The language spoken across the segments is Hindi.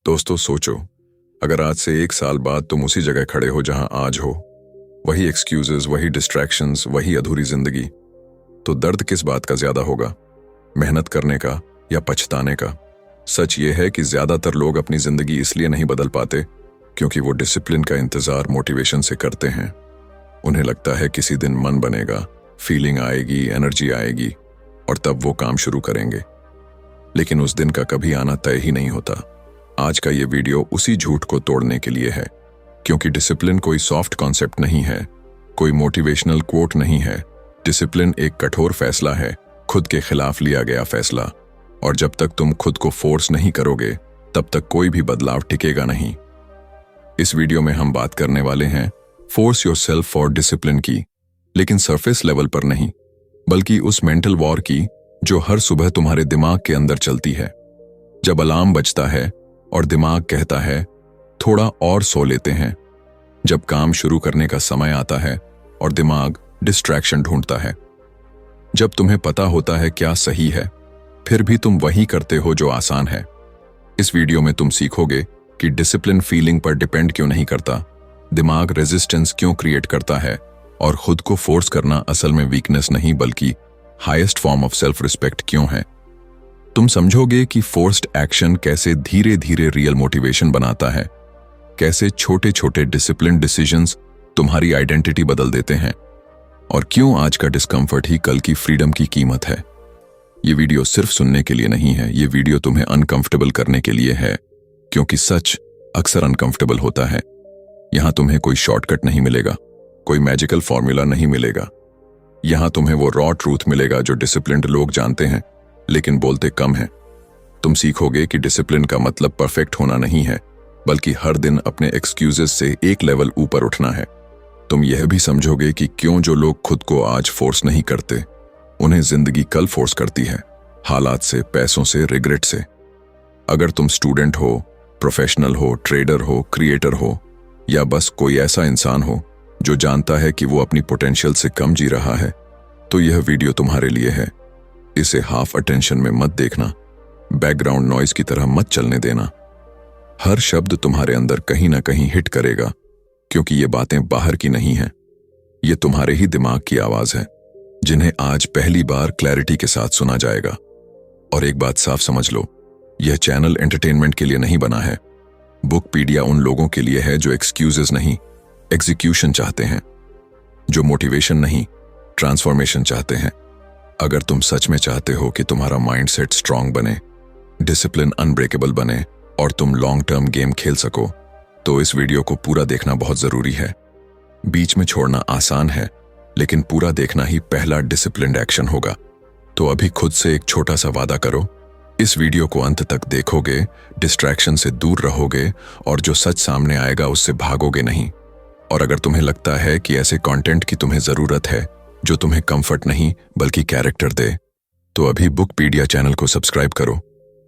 दोस्तों सोचो, अगर आज से 1 साल बाद तुम उसी जगह खड़े हो जहां आज हो, वही एक्सक्यूजेस, वही डिस्ट्रैक्शंस, वही अधूरी जिंदगी, तो दर्द किस बात का ज्यादा होगा? मेहनत करने का या पछताने का? सच ये है कि ज्यादातर लोग अपनी जिंदगी इसलिए नहीं बदल पाते क्योंकि वो डिसिप्लिन का इंतजार मोटिवेशन से करते हैं। उन्हें लगता है किसी दिन मन बनेगा, फीलिंग आएगी, एनर्जी आएगी और तब वो काम शुरू करेंगे। लेकिन उस दिन का कभी आना तय ही नहीं होता। आज का ये वीडियो उसी झूठ को तोड़ने के लिए है, क्योंकि डिसिप्लिन कोई सॉफ्ट कॉन्सेप्ट नहीं है, कोई मोटिवेशनल कोट नहीं है। डिसिप्लिन एक कठोर फैसला है, खुद के खिलाफ लिया गया फैसला। और जब तक तुम खुद को फोर्स नहीं करोगे, तब तक कोई भी बदलाव टिकेगा नहीं। इस वीडियो में हम बात करने वाले हैं फोर्स योरसेल्फ फॉर डिसिप्लिन की, लेकिन सरफेस लेवल पर नहीं, बल्कि उस मेंटल वॉर की जो हर सुबह तुम्हारे दिमाग के अंदर चलती है। जब अलार्म बजता है और दिमाग कहता है थोड़ा और सो लेते हैं, जब काम शुरू करने का समय आता है और दिमाग डिस्ट्रैक्शन ढूंढता है, जब तुम्हें पता होता है क्या सही है, फिर भी तुम वही करते हो जो आसान है। इस वीडियो में तुम सीखोगे कि डिसिप्लिन फीलिंग पर डिपेंड क्यों नहीं करता, दिमाग रेजिस्टेंस क्यों क्रिएट करता है और खुद को फोर्स करना असल में वीकनेस नहीं बल्कि highest form of self respect क्यों है। तुम समझोगे कि फोर्स्ड एक्शन कैसे धीरे धीरे रियल मोटिवेशन बनाता है, कैसे छोटे छोटे डिसिप्लिन डिसीजंस तुम्हारी आइडेंटिटी बदल देते हैं, और क्यों आज का डिस्कंफर्ट ही कल की फ्रीडम की कीमत है। ये वीडियो सिर्फ सुनने के लिए नहीं है, ये वीडियो तुम्हें अनकंफर्टेबल करने के लिए है, क्योंकि सच अक्सर अनकंफर्टेबल होता है। यहां तुम्हें कोई शॉर्टकट नहीं मिलेगा, कोई मैजिकल फॉर्मूला नहीं मिलेगा। यहां तुम्हें वो रॉ ट्रूथ मिलेगा जो डिसिप्लिन्ड लोग जानते हैं लेकिन बोलते कम हैं। तुम सीखोगे कि डिसिप्लिन का मतलब परफेक्ट होना नहीं है, बल्कि हर दिन अपने एक्सक्यूजेस से एक लेवल ऊपर उठना है। तुम यह भी समझोगे कि क्यों जो लोग खुद को आज फोर्स नहीं करते, उन्हें जिंदगी कल फोर्स करती है, हालात से, पैसों से, रिग्रेट से। अगर तुम स्टूडेंट हो, प्रोफेशनल हो, ट्रेडर हो, क्रिएटर हो, या बस कोई ऐसा इंसान हो जो जानता है कि वो अपनी पोटेंशियल से कम जी रहा है, तो यह वीडियो तुम्हारे लिए है। इसे हाफ अटेंशन में मत देखना, बैकग्राउंड नॉइज की तरह मत चलने देना। हर शब्द तुम्हारे अंदर कहीं ना कहीं हिट करेगा, क्योंकि ये बातें बाहर की नहीं हैं, ये तुम्हारे ही दिमाग की आवाज है, जिन्हें आज पहली बार क्लैरिटी के साथ सुना जाएगा। और एक बात साफ समझ लो, यह चैनल एंटरटेनमेंट के लिए नहीं बना है। बुकपीडिया उन लोगों के लिए है जो एक्सक्यूजेस नहीं, एग्जीक्यूशन चाहते हैं, जो मोटिवेशन नहीं, ट्रांसफॉर्मेशन चाहते हैं। अगर तुम सच में चाहते हो कि तुम्हारा माइंडसेट स्ट्रांग बने, डिसिप्लिन अनब्रेकेबल बने और तुम लॉन्ग टर्म गेम खेल सको, तो इस वीडियो को पूरा देखना बहुत जरूरी है। बीच में छोड़ना आसान है, लेकिन पूरा देखना ही पहला डिसिप्लिन्ड एक्शन होगा। तो अभी खुद से एक छोटा सा वादा करो, इस वीडियो को अंत तक देखोगे, डिस्ट्रैक्शन से दूर रहोगे और जो सच सामने आएगा उससे भागोगे नहीं। और अगर तुम्हें लगता है कि ऐसे कंटेंट की तुम्हें जरूरत है जो तुम्हें कंफर्ट नहीं बल्कि कैरेक्टर दे, तो अभी बुकपीडिया चैनल को सब्सक्राइब करो,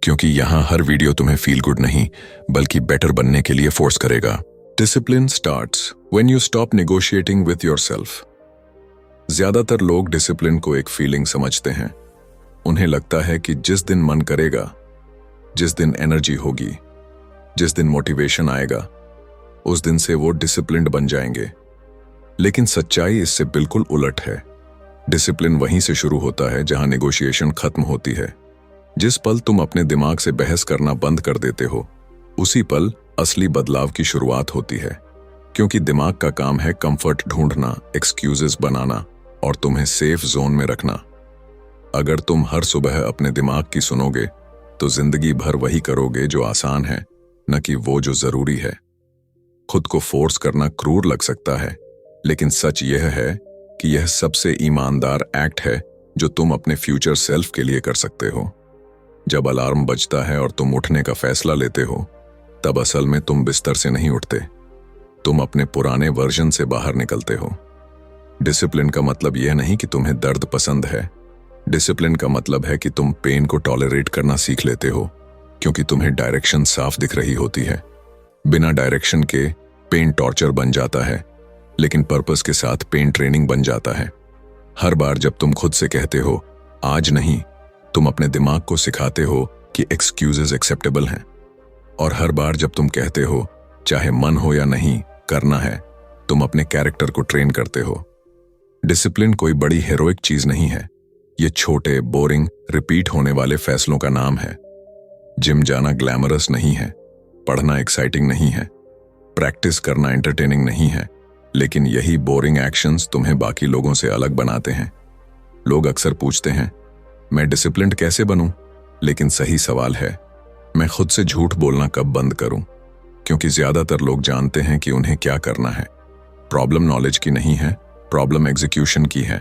क्योंकि यहां हर वीडियो तुम्हें फील गुड नहीं बल्कि बेटर बनने के लिए फोर्स करेगा। Discipline starts when you stop negotiating with yourself. ज्यादातर लोग डिसिप्लिन को एक फीलिंग समझते हैं। उन्हें लगता है कि जिस दिन मन करेगा, जिस दिन एनर्जी होगी, जिस दिन मोटिवेशन आएगा, उस दिन से वो डिसिप्लिन्ड बन जाएंगे। लेकिन सच्चाई इससे बिल्कुल उलट है। डिसिप्लिन वहीं से शुरू होता है जहां नेगोशिएशन खत्म होती है। जिस पल तुम अपने दिमाग से बहस करना बंद कर देते हो, उसी पल असली बदलाव की शुरुआत होती है। क्योंकि दिमाग का काम है कंफर्ट ढूंढना, एक्सक्यूजेस बनाना और तुम्हें सेफ जोन में रखना। अगर तुम हर सुबह अपने दिमाग की सुनोगे, तो जिंदगी भर वही करोगे जो आसान है, न कि वो जो जरूरी है। खुद को फोर्स करना क्रूर लग सकता है, लेकिन सच यह है कि यह सबसे ईमानदार एक्ट है जो तुम अपने फ्यूचर सेल्फ के लिए कर सकते हो। जब अलार्म बजता है और तुम उठने का फैसला लेते हो, तब असल में तुम बिस्तर से नहीं उठते, तुम अपने पुराने वर्जन से बाहर निकलते हो। डिसिप्लिन का मतलब यह नहीं कि तुम्हें दर्द पसंद है। डिसिप्लिन का मतलब है कि तुम पेन को टॉलरेट करना सीख लेते हो, क्योंकि तुम्हें डायरेक्शन साफ दिख रही होती है। बिना डायरेक्शन के पेन टॉर्चर बन जाता है, लेकिन पर्पस के साथ पेन ट्रेनिंग बन जाता है। हर बार जब तुम खुद से कहते हो आज नहीं, तुम अपने दिमाग को सिखाते हो कि एक्सक्यूजेस एक्सेप्टेबल हैं। और हर बार जब तुम कहते हो चाहे मन हो या नहीं करना है, तुम अपने कैरेक्टर को ट्रेन करते हो। डिसिप्लिन कोई बड़ी हेरोइक चीज नहीं है, ये छोटे बोरिंग रिपीट होने वाले फैसलों का नाम है। जिम जाना ग्लैमरस नहीं है, पढ़ना एक्साइटिंग नहीं है, प्रैक्टिस करना एंटरटेनिंग नहीं है, लेकिन यही बोरिंग एक्शंस तुम्हें बाकी लोगों से अलग बनाते हैं। लोग अक्सर पूछते हैं मैं डिसिप्लिन्ड कैसे बनूं? लेकिन सही सवाल है मैं खुद से झूठ बोलना कब बंद करूं? क्योंकि ज्यादातर लोग जानते हैं कि उन्हें क्या करना है। प्रॉब्लम नॉलेज की नहीं है, प्रॉब्लम एग्जीक्यूशन की है।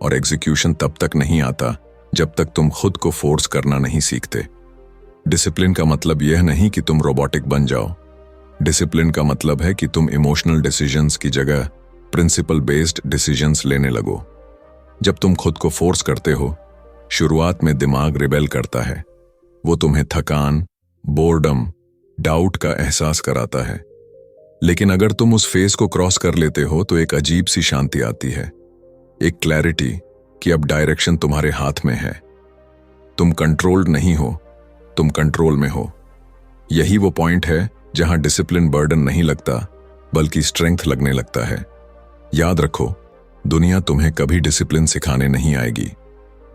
और एग्जीक्यूशन तब तक नहीं आता जब तक तुम खुद को फोर्स करना नहीं सीखते। डिसिप्लिन का मतलब यह नहीं कि तुम रोबोटिक बन जाओ। डिसिप्लिन का मतलब है कि तुम इमोशनल डिसीजंस की जगह प्रिंसिपल बेस्ड डिसीजंस लेने लगो। जब तुम खुद को फोर्स करते हो, शुरुआत में दिमाग रिबेल करता है। वो तुम्हें थकान, बोर्डम, डाउट का एहसास कराता है। लेकिन अगर तुम उस फेज को क्रॉस कर लेते हो तो एक अजीब सी शांति आती है, एक क्लैरिटी कि अब डायरेक्शन तुम्हारे हाथ में है। तुम कंट्रोल्ड नहीं हो, तुम कंट्रोल में हो। यही वो पॉइंट है जहां डिसिप्लिन बर्डन नहीं लगता बल्कि स्ट्रेंथ लगने लगता है। याद रखो, दुनिया तुम्हें कभी डिसिप्लिन सिखाने नहीं आएगी।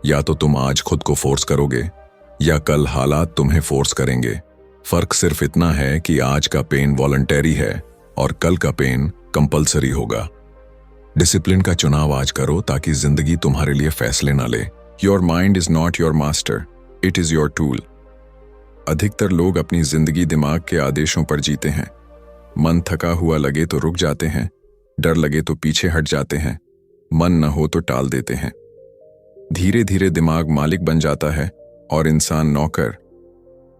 या तो तुम आज खुद को फोर्स करोगे या कल हालात तुम्हें फोर्स करेंगे। फर्क सिर्फ इतना है कि आज का पेन वॉलंटरी है और कल का पेन कंपल्सरी होगा। डिसिप्लिन का चुनाव आज करो ताकि जिंदगी तुम्हारे लिए फैसले ना ले। Your mind is not your master, it is your tool. अधिकतर लोग अपनी जिंदगी दिमाग के आदेशों पर जीते हैं। मन थका हुआ लगे तो रुक जाते हैं, डर लगे तो पीछे हट जाते हैं, मन न हो तो टाल देते हैं। धीरे धीरे दिमाग मालिक बन जाता है और इंसान नौकर।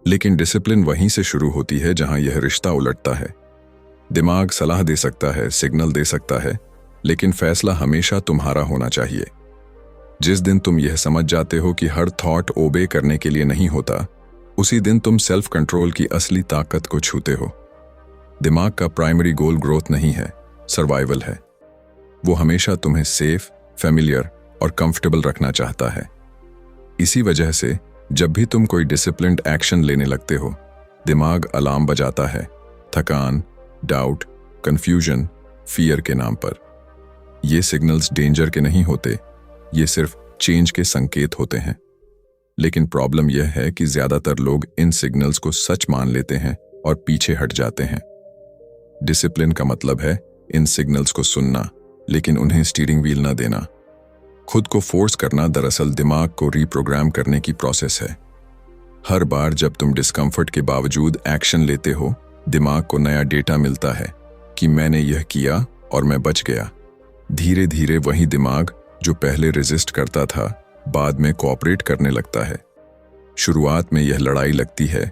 लेकिन डिसिप्लिन वहीं से शुरू होती है जहां यह रिश्ता उलटता है। दिमाग सलाह दे सकता है, सिग्नल दे सकता है, लेकिन फैसला हमेशा तुम्हारा होना चाहिए। जिस दिन तुम यह समझ जाते हो कि हर थॉट ओबे करने के लिए नहीं होता, उसी दिन तुम सेल्फ कंट्रोल की असली ताकत को छूते हो। दिमाग का प्राइमरी गोल ग्रोथ नहीं है, सर्वाइवल है। वो हमेशा तुम्हें सेफ, फेमिलियर और कंफर्टेबल रखना चाहता है। इसी वजह से जब भी तुम कोई डिसिप्लिन्ड एक्शन लेने लगते हो, दिमाग अलार्म बजाता है, थकान, डाउट, कंफ्यूजन, फियर के नाम पर। ये सिग्नल्स डेंजर के नहीं होते, ये सिर्फ चेंज के संकेत होते हैं। लेकिन प्रॉब्लम यह है कि ज्यादातर लोग इन सिग्नल्स को सच मान लेते हैं और पीछे हट जाते हैं। डिसिप्लिन का मतलब है इन सिग्नल्स को सुनना, लेकिन उन्हें स्टीयरिंग व्हील न देना। खुद को फोर्स करना दरअसल दिमाग को रीप्रोग्राम करने की प्रोसेस है। हर बार जब तुम डिस्कम्फर्ट के बावजूद एक्शन लेते हो, दिमाग को नया डेटा मिलता है कि मैंने यह किया और मैं बच गया। धीरे धीरे वही दिमाग जो पहले रेजिस्ट करता था, बाद में कोऑपरेट करने लगता है। शुरुआत में यह लड़ाई लगती है,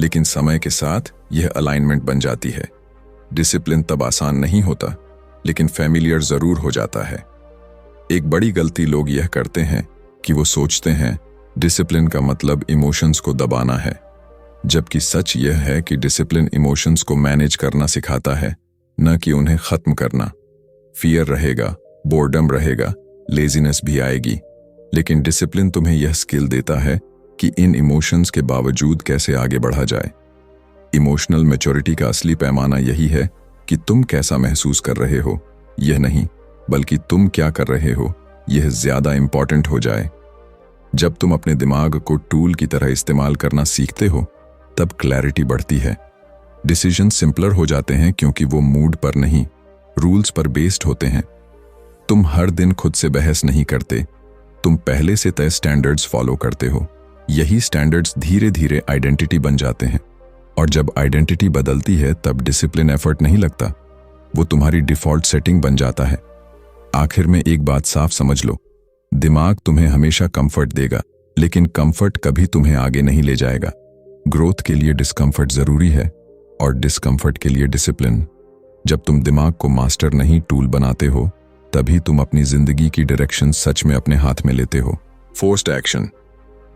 लेकिन समय के साथ यह अलाइनमेंट बन जाती है। डिसिप्लिन तब आसान नहीं होता, लेकिन फैमिलियर जरूर हो जाता है। एक बड़ी गलती लोग यह करते हैं कि वो सोचते हैं डिसिप्लिन का मतलब इमोशंस को दबाना है, जबकि सच यह है कि डिसिप्लिन इमोशंस को मैनेज करना सिखाता है, न कि उन्हें खत्म करना। फियर रहेगा, बोर्डम रहेगा, लेजीनेस भी आएगी, लेकिन डिसिप्लिन तुम्हें यह स्किल देता है कि इन इमोशंस के बावजूद कैसे आगे बढ़ा जाए। इमोशनल मैच्योरिटी का असली पैमाना यही है कि तुम कैसा महसूस कर रहे हो, यह नहीं बल्कि तुम क्या कर रहे हो, यह ज्यादा इंपॉर्टेंट हो जाए। जब तुम अपने दिमाग को टूल की तरह इस्तेमाल करना सीखते हो, तब क्लैरिटी बढ़ती है। डिसीजन सिंपलर हो जाते हैं क्योंकि वो मूड पर नहीं, रूल्स पर बेस्ड होते हैं। तुम हर दिन खुद से बहस नहीं करते, तुम पहले से तय स्टैंडर्ड्स फॉलो करते हो। यही स्टैंडर्ड्स धीरे धीरे आइडेंटिटी बन जाते हैं, और जब आइडेंटिटी बदलती है तब डिसिप्लिन एफर्ट नहीं लगता, वो तुम्हारी डिफॉल्ट सेटिंग बन जाता है। आखिर में एक बात साफ समझ लो, दिमाग तुम्हें हमेशा कंफर्ट देगा, लेकिन कंफर्ट कभी तुम्हें आगे नहीं ले जाएगा। ग्रोथ के लिए डिस्कंफर्ट जरूरी है और डिस्कंफर्ट के लिए डिसिप्लिन। जब तुम दिमाग को मास्टर नहीं टूल बनाते हो, तभी तुम अपनी जिंदगी की डायरेक्शन सच में अपने हाथ में लेते हो। Forced action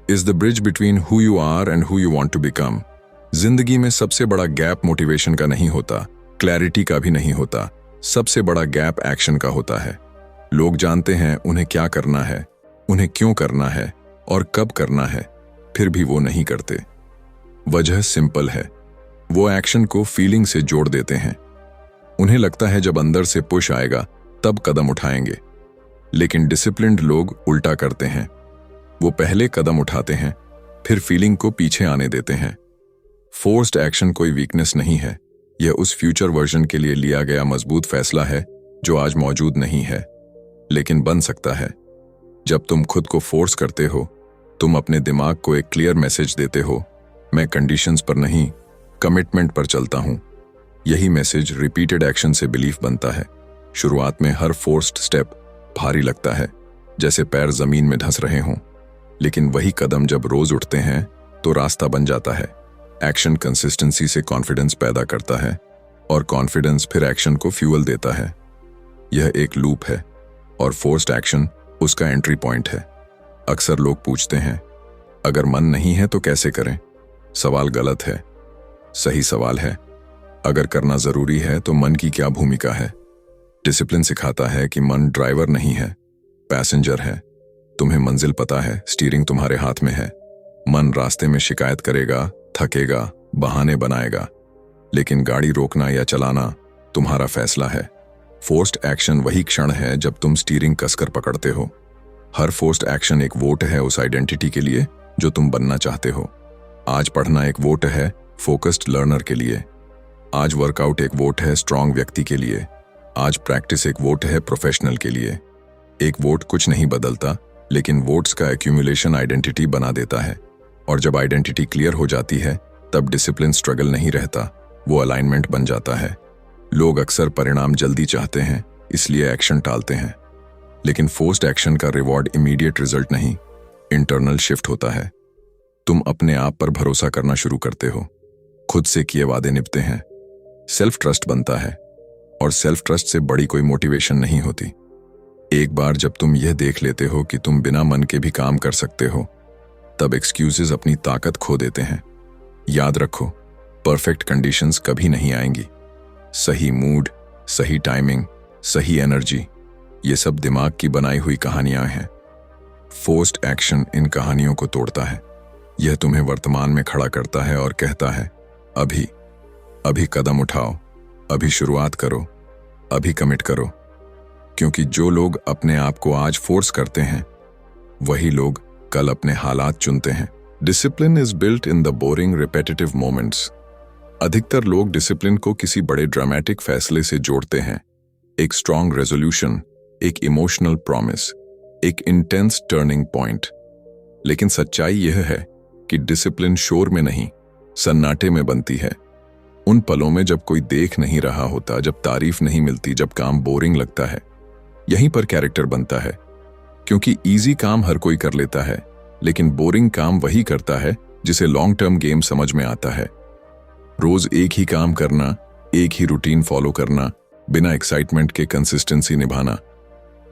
is the bridge between who you are and who you want to become. जिंदगी में सबसे बड़ा गैप मोटिवेशन का नहीं होता, क्लैरिटी का भी नहीं होता, सबसे बड़ा गैप एक्शन का होता है। लोग जानते हैं उन्हें क्या करना है, उन्हें क्यों करना है और कब करना है, फिर भी वो नहीं करते। वजह सिंपल है, वो एक्शन को फीलिंग से जोड़ देते हैं। उन्हें लगता है जब अंदर से पुश आएगा तब कदम उठाएंगे। लेकिन डिसिप्लिन्ड लोग उल्टा करते हैं। वो पहले कदम उठाते हैं, फिर फीलिंग को पीछे आने देते हैं। फोर्स्ड एक्शन कोई वीकनेस नहीं है, यह उस फ्यूचर वर्जन के लिए लिया गया मजबूत फैसला है जो आज मौजूद नहीं है, लेकिन बन सकता है। जब तुम खुद को फोर्स करते हो, तुम अपने दिमाग को एक क्लियर मैसेज देते हो, मैं कंडीशंस पर नहीं, कमिटमेंट पर चलता हूं। यही मैसेज रिपीटेड एक्शन से बिलीफ बनता है। शुरुआत में हर फोर्स्ड स्टेप भारी लगता है, जैसे पैर जमीन में धंस रहे हों, लेकिन वही कदम जब रोज उठते हैं तो रास्ता बन जाता है। एक्शन कंसिस्टेंसी से कॉन्फिडेंस पैदा करता है और कॉन्फिडेंस फिर एक्शन को फ्यूल देता है। यह एक लूप है और फोर्स्ड एक्शन उसका एंट्री पॉइंट है। अक्सर लोग पूछते हैं, अगर मन नहीं है तो कैसे करें? सवाल गलत है, सही सवाल है। अगर करना जरूरी है तो मन की क्या भूमिका है? डिसिप्लिन सिखाता है कि मन ड्राइवर नहीं है, पैसेंजर है। तुम्हें मंजिल पता है, स्टीयरिंग तुम्हारे हाथ में है। मन रास्ते में शिकायत करेगा, थकेगा, बहाने बनाएगा, लेकिन गाड़ी रोकना या चलाना तुम्हारा फैसला है। फोर्स्ड एक्शन वही क्षण है जब तुम स्टीयरिंग कसकर पकड़ते हो। हर फोर्स्ड एक्शन एक वोट है उस आइडेंटिटी के लिए जो तुम बनना चाहते हो। आज पढ़ना एक वोट है फोकस्ड लर्नर के लिए। आज वर्कआउट एक वोट है स्ट्रांग व्यक्ति के लिए। आज प्रैक्टिस एक वोट है प्रोफेशनल के लिए। एक वोट कुछ नहीं बदलता, लेकिन वोट्स का एक्यूमुलेशन आइडेंटिटी बना देता है। और जब आइडेंटिटी क्लियर हो जाती है तब डिसिप्लिन स्ट्रगल नहीं रहता, वो अलाइनमेंट बन जाता है। लोग अक्सर परिणाम जल्दी चाहते हैं, इसलिए एक्शन टालते हैं। लेकिन फोर्स्ड एक्शन का रिवॉर्ड इमीडिएट रिजल्ट नहीं, इंटरनल शिफ्ट होता है। तुम अपने आप पर भरोसा करना शुरू करते हो, खुद से किए वादे निभते हैं, सेल्फ ट्रस्ट बनता है। और सेल्फ ट्रस्ट से बड़ी कोई मोटिवेशन नहीं होती। एक बार जब तुम यह देख लेते हो कि तुम बिना मन के भी काम कर सकते हो, तब एक्सक्यूजेस अपनी ताकत खो देते हैं। याद रखो, परफेक्ट कंडीशंस कभी नहीं आएंगी। सही मूड, सही टाइमिंग, सही एनर्जी, ये सब दिमाग की बनाई हुई कहानियां हैं। फोर्स्ड एक्शन इन कहानियों को तोड़ता है। यह तुम्हें वर्तमान में खड़ा करता है और कहता है, अभी अभी कदम उठाओ, अभी शुरुआत करो, अभी कमिट करो। क्योंकि जो लोग अपने आप को आज फोर्स करते हैं, वही लोग कल अपने हालात चुनते हैं। Discipline is built in the boring repetitive moments. अधिकतर लोग डिसिप्लिन को किसी बड़े ड्रामेटिक फैसले से जोड़ते हैं। एक स्ट्रॉन्ग रेजोल्यूशन, एक इमोशनल प्रॉमिस, एक इंटेंस टर्निंग पॉइंट। लेकिन सच्चाई यह है कि डिसिप्लिन शोर में नहीं, सन्नाटे में बनती है। उन पलों में जब कोई देख नहीं रहा होता, जब तारीफ नहीं मिलती, जब काम बोरिंग लगता है। यहीं पर कैरेक्टर बनता है। क्योंकि इजी काम हर कोई कर लेता है, लेकिन बोरिंग काम वही करता है जिसे लॉन्ग टर्म गेम समझ में आता है। रोज एक ही काम करना, एक ही रूटीन फॉलो करना, बिना एक्साइटमेंट के कंसिस्टेंसी निभाना,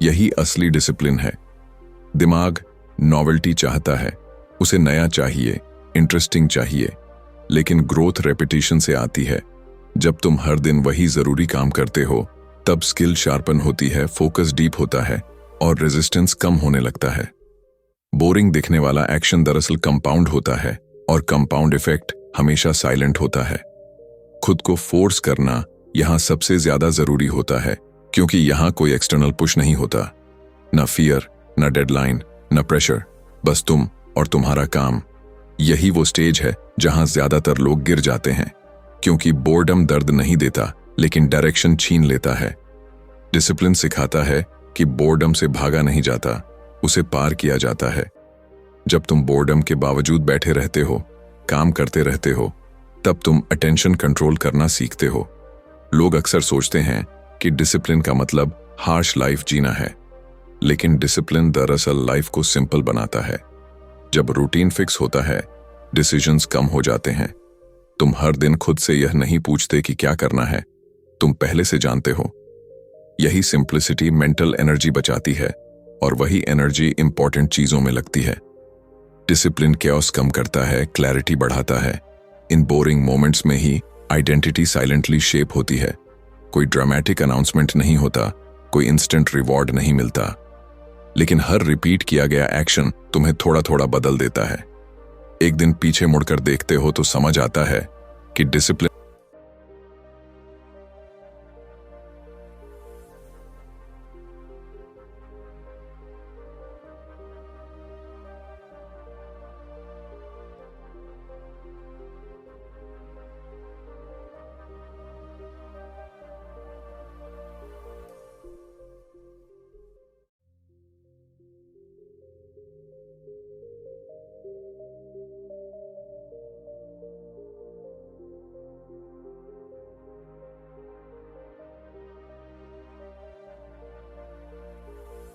यही असली डिसिप्लिन है। दिमाग नॉवेल्टी चाहता है, उसे नया चाहिए, इंटरेस्टिंग चाहिए। लेकिन ग्रोथ रेपिटेशन से आती है। जब तुम हर दिन वही जरूरी काम करते हो, तब स्किल शार्पन होती है, फोकस डीप होता है और रेजिस्टेंस कम होने लगता है। बोरिंग दिखने वाला एक्शन दरअसल कंपाउंड होता है और कंपाउंड इफेक्ट हमेशा साइलेंट होता है। खुद को फोर्स करना यहां सबसे ज्यादा जरूरी होता है, क्योंकि यहां कोई एक्सटर्नल पुश नहीं होता। न फियर, न डेडलाइन, न प्रेशर, बस तुम और तुम्हारा काम। यही वो स्टेज है जहां ज्यादातर लोग गिर जाते हैं, क्योंकि बोर्डम दर्द नहीं देता, लेकिन डायरेक्शन छीन लेता है। डिसिप्लिन सिखाता है कि बोर्डम से भागा नहीं जाता, उसे पार किया जाता है। जब तुम बोर्डम के बावजूद बैठे रहते हो, काम करते रहते हो, तब तुम अटेंशन कंट्रोल करना सीखते हो। लोग अक्सर सोचते हैं कि डिसिप्लिन का मतलब हार्श लाइफ जीना है, लेकिन डिसिप्लिन दरअसल लाइफ को सिंपल बनाता है। जब रूटीन फिक्स होता है, डिसीजंस कम हो जाते हैं। तुम हर दिन खुद से यह नहीं पूछते कि क्या करना है, तुम पहले से जानते हो। यही सिंप्लिसिटी मेंटल एनर्जी बचाती है और वही एनर्जी इंपॉर्टेंट चीजों में लगती है। डिसिप्लिन कैओस कम करता है, क्लैरिटी बढ़ाता है। इन बोरिंग मोमेंट्स में ही आइडेंटिटी साइलेंटली शेप होती है। कोई ड्रामेटिक अनाउंसमेंट नहीं होता, कोई इंस्टेंट रिवॉर्ड नहीं मिलता, लेकिन हर रिपीट किया गया एक्शन तुम्हें थोड़ा थोड़ा बदल देता है। एक दिन पीछे मुड़कर देखते हो तो समझ आता है कि डिसिप्लिन